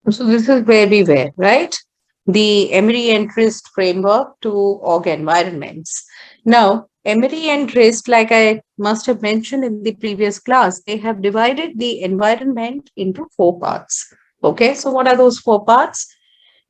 So this is where we were, right? The Emery and Trist framework to org environments. Now, Emery and Trist, like I must have mentioned in the previous class, they have divided the environment into four parts. Okay, so what are those four parts?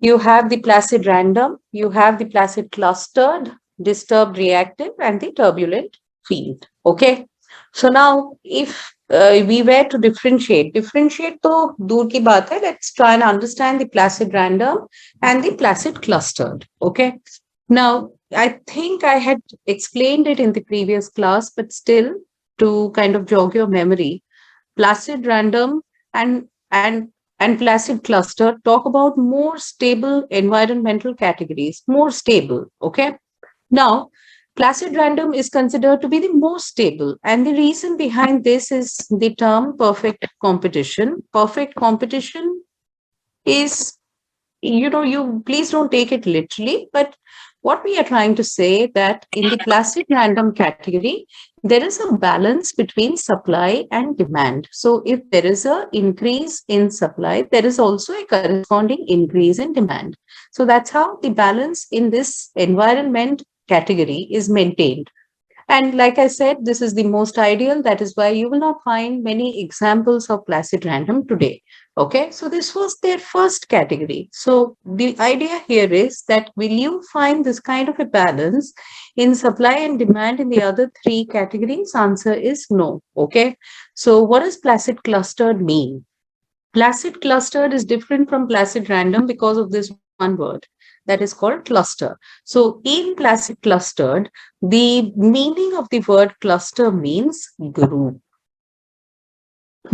You have the placid random, you have the placid clustered, disturbed reactive, and the turbulent field. Okay. So now, if we were to differentiate to dur ki baat hai, let's try and understand the placid random and the placid clustered. Okay. Now, I think I had explained it in the previous class, but still to kind of jog your memory, placid random and and and placid cluster talk about more stable environmental categories, more stable. Okay. Now, placid random is considered to be the most stable, and the reason behind this is the term perfect competition. Perfect competition is, you please don't take it literally, but what we are trying to say that in the placid random category, there is a balance between supply and demand. So if there is a increase in supply, there is also a corresponding increase in demand. So that's how the balance in this environment category is maintained. And like I said, this is the most ideal. That is why you will not find many examples of placid random today. Okay, so this was their first category. So the idea here is that will you find this kind of a balance in supply and demand in the other three categories? Answer is no. Okay, so what does placid clustered mean? Placid clustered is different from placid random because of this one word that is called cluster. So in placid clustered, the meaning of the word cluster means group.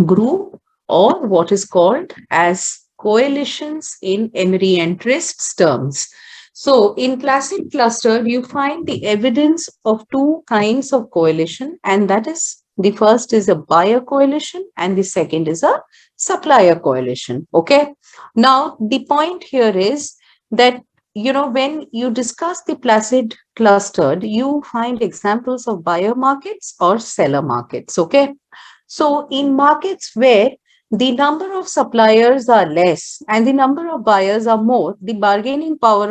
Group, or what is called as coalitions in Emery and Trist's terms. So in placid clustered, you find the evidence of two kinds of coalition, and that is the first is a buyer coalition and the second is a supplier coalition. Okay. Now, the point here is that, when you discuss the placid clustered, you find examples of buyer markets or seller markets. Okay. So in markets where the number of suppliers are less and the number of buyers are more, the bargaining power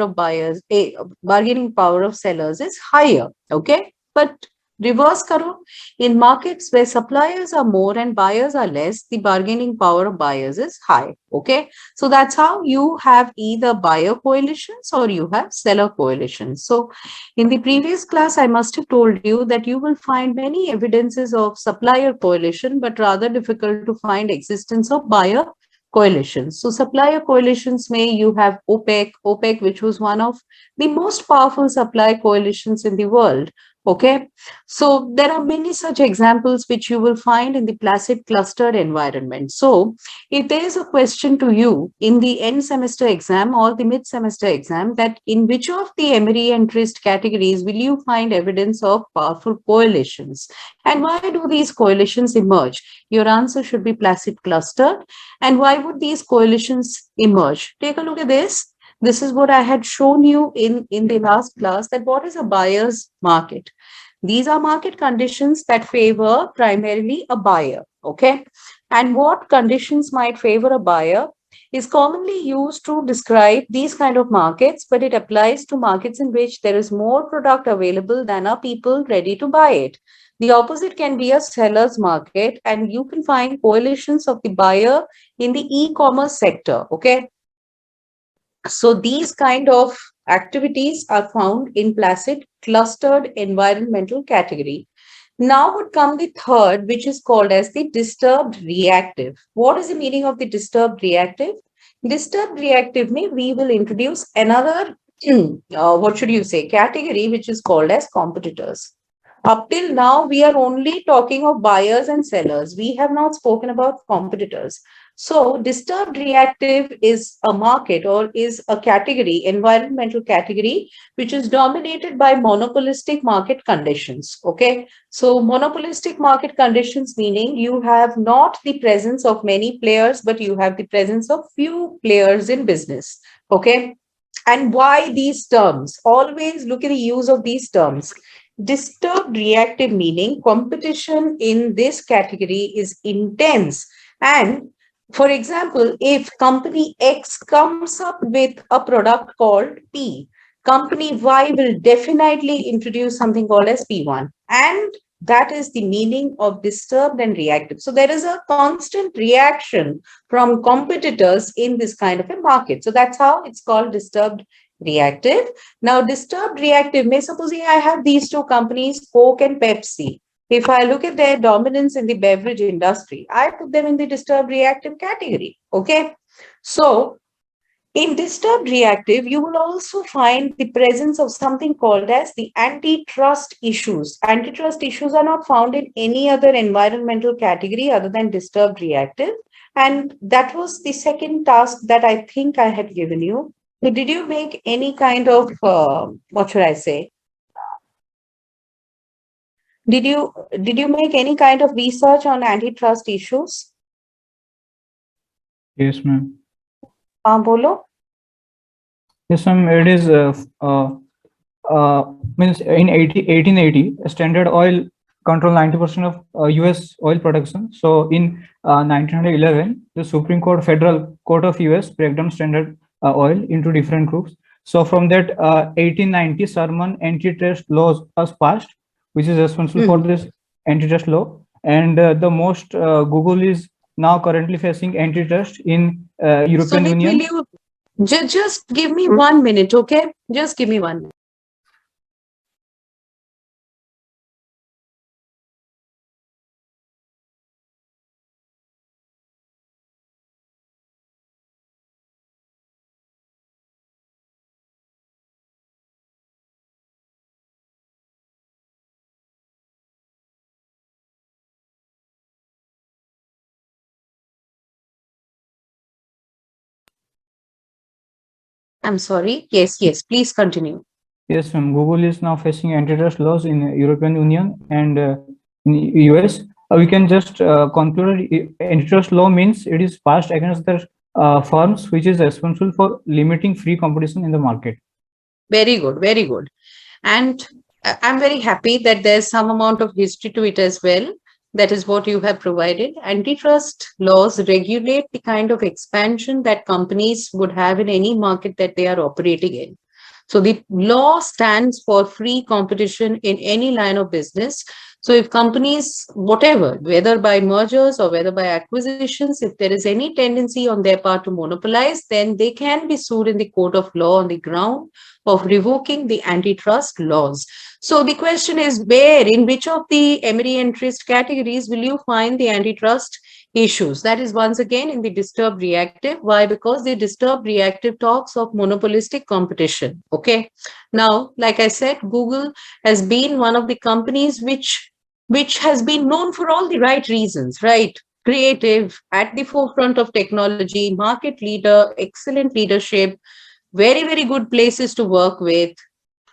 of sellers is higher. Okay. But reverse karo, in markets where suppliers are more and buyers are less, the bargaining power of buyers is high. Okay. So that's how you have either buyer coalitions or you have seller coalitions. So in the previous class, I must have told you that you will find many evidences of supplier coalition, but rather difficult to find existence of buyer coalitions. So supplier coalitions may you have OPEC, which was one of the most powerful supply coalitions in the world. Okay, so there are many such examples which you will find in the placid clustered environment. So if there is a question to you in the end semester exam or the mid semester exam that in which of the Emery and Trist categories will you find evidence of powerful coalitions and why do these coalitions emerge? Your answer should be placid clustered. And why would these coalitions emerge? Take a look at this. This is what I had shown you in the last class, that what is a buyer's market? These are market conditions that favor primarily a buyer. Okay. And what conditions might favor a buyer is commonly used to describe these kind of markets, but it applies to markets in which there is more product available than are people ready to buy it. The opposite can be a seller's market, and you can find coalitions of the buyer in the e-commerce sector. Okay. So these kind of activities are found in placid clustered environmental category. Now would come the third, which is called as the disturbed reactive. What is the meaning of the disturbed reactive? Disturbed reactive means we will introduce another, what should you say, category, which is called as competitors. Up till now, we are only talking of buyers and sellers. We have not spoken about competitors. So, disturbed reactive is a market or is a category, environmental category, which is dominated by monopolistic market conditions. Okay. So, monopolistic market conditions meaning you have not the presence of many players, but you have the presence of few players in business. Okay. And why these terms? Always look at the use of these terms. Disturbed reactive meaning competition in this category is intense and For example, if company X comes up with a product called P, company Y will definitely introduce something called as P1. And that is the meaning of disturbed and reactive. So there is a constant reaction from competitors in this kind of a market. So that's how it's called disturbed reactive. Now, disturbed reactive, may supposing I have these two companies, Coke and Pepsi. If I look at their dominance in the beverage industry, I put them in the disturbed reactive category. Okay. So, in disturbed reactive, you will also find the presence of something called as the antitrust issues. Antitrust issues are not found in any other environmental category other than disturbed reactive. And that was the second task that I think I had given you. So did you make any kind of, what should I say? Did you did you make any kind of research on antitrust issues? Yes, ma'am. हाँ बोलो. Yes, ma'am. It is means in 1880, Standard Oil control 90% of U.S. oil production. So in 1911, the Supreme Court, Federal Court of U.S. break down Standard Oil into different groups. So from that 1890, Sherman antitrust laws was passed, which is responsible for Mhm. this antitrust law. And the most Google is now currently facing antitrust in European Sudip, will Union. you just give me 1 minute, okay? Just give me 1 minute. I'm sorry. Yes, yes. Please continue. Yes, ma'am. Google is now facing antitrust laws in European Union and in US. We can just conclude antitrust law means it is passed against the firms which is responsible for limiting free competition in the market. Very good. Very good. And I'm very happy that there's some amount of history to it as well. That is what you have provided. Antitrust laws regulate the kind of expansion that companies would have in any market that they are operating in. So the law stands for free competition in any line of business. So if companies, whatever, whether by mergers or whether by acquisitions, if there is any tendency on their part to monopolize, then they can be sued in the court of law on the ground of revoking the antitrust laws. So the question is, where, in which of the emery interest categories will you find the antitrust issues? That is once again in the disturbed reactive. Why? Because the disturbed reactive talks of monopolistic competition. Okay. Now, like I said, Google has been one of the companies which has been known for all the right reasons, right? Creative, at the forefront of technology, market leader, excellent leadership, very, very good places to work with,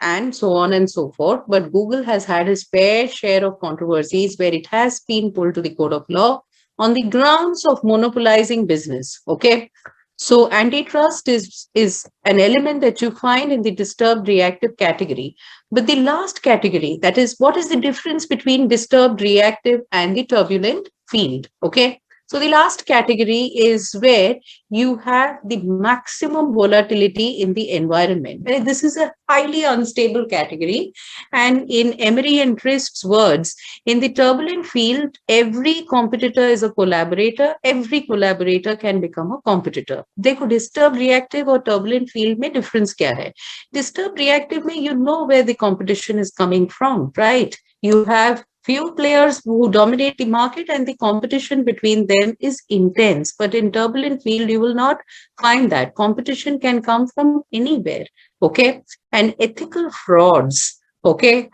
and so on and so forth. But Google has had its fair share of controversies where it has been pulled to the court of law on the grounds of monopolizing business. Okay. So antitrust is an element that you find in the disturbed reactive category. But the last category, that is, what is the difference between disturbed reactive and the turbulent field? Okay. So the last category is where you have the maximum volatility in the environment. This is a highly unstable category. And in Emery and Trist's words, in the turbulent field, every competitor is a collaborator. Every collaborator can become a competitor. देखो disturb reactive और turbulent field में difference क्या है? Disturb reactive में you know where the competition is coming from, right? You have few players who dominate the market and the competition between them is intense. But in turbulent field, you will not find that. Competition can come from anywhere. Okay. And ethical frauds. Okay.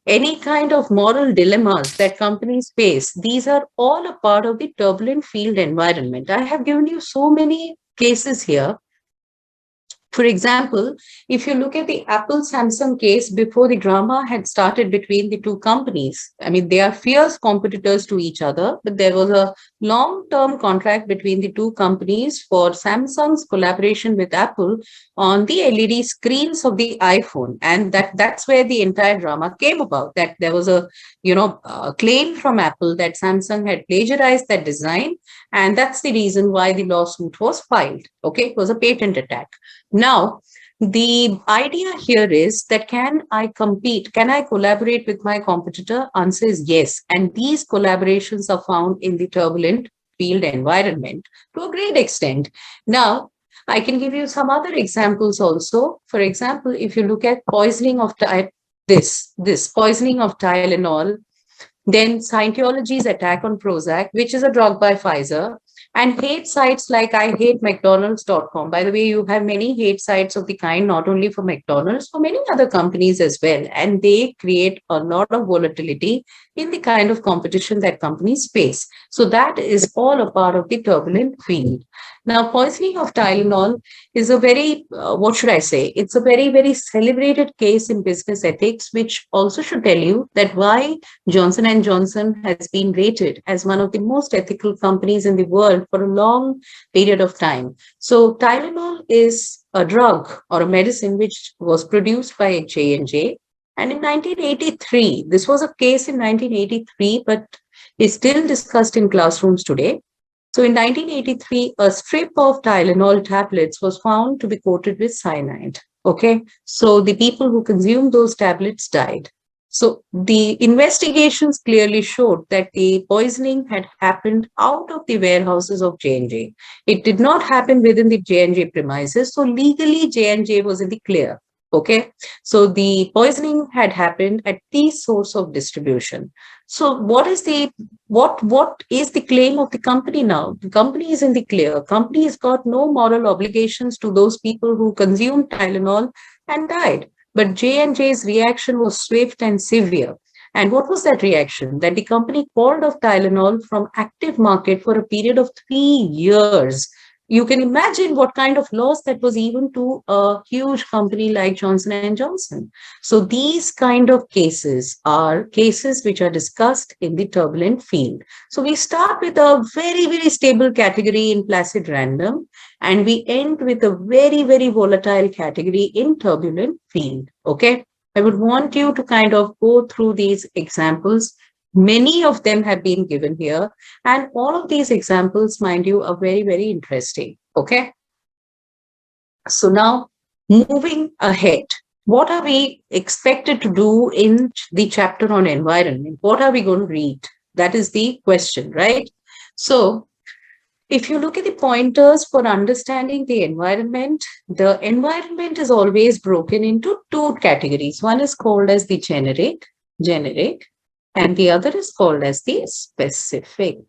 Any kind of moral dilemmas that companies face, these are all a part of the turbulent field environment. I have given you so many cases here For example, if you look at the Apple Samsung case before the drama had started between the two companies, I mean, they are fierce competitors to each other, but there was a long term contract between the two companies for Samsung's collaboration with Apple on the LED screens of the iPhone. And that's where the entire drama came about, that there was a claim from Apple that Samsung had plagiarized that design. And that's the reason why the lawsuit was filed. Okay, it was a patent attack. Now, the idea here is that can I compete? Can I collaborate with my competitor? Answer is yes. And these collaborations are found in the turbulent field environment to a great extent. Now, I can give you some other examples also. For example, if you look at poisoning of this poisoning of Tylenol, then Scientology's attack on Prozac, which is a drug by Pfizer, and hate sites like I hate McDonald's.com. By the way, you have many hate sites of the kind, not only for McDonald's, for many other companies as well. And they create a lot of volatility in the kind of competition that companies face. So that is all a part of the turbulent field. Now, poisoning of Tylenol is a very, what should I say? It's a very, very celebrated case in business ethics, which also should tell you that why Johnson and Johnson has been rated as one of the most ethical companies in the world for a long period of time. So Tylenol is a drug or a medicine which was produced by J&J. And in 1983, this was a case in 1983, but is still discussed in classrooms today. So in 1983, a strip of Tylenol tablets was found to be coated with cyanide. Okay, so the people who consumed those tablets died. So the investigations clearly showed that the poisoning had happened out of the warehouses of J&J. It did not happen within the J&J premises. So legally, J&J was in the clear. Okay, so the poisoning had happened at the source of distribution. So what is the claim of the company now? The company is in the clear. Company has got no moral obligations to those people who consumed Tylenol and died. But J&J's reaction was swift and severe. And what was that reaction? That the company called off Tylenol from active market for a period of 3 years. You can imagine what kind of loss that was even to a huge company like Johnson and Johnson. So these kind of cases are cases which are discussed in the turbulent field. So we start with a very, very stable category in placid random, and we end with a very, very volatile category in turbulent field. Okay. I would want you to kind of go through these examples. Many of them have been given here, and all of these examples, mind you, are very, very interesting. Okay. So now moving ahead, what are we expected to do in the chapter on environment? What are we going to read? That is the question, right? So if you look at the pointers for understanding the environment is always broken into two categories. One is called as the generic, and the other is called as the specific.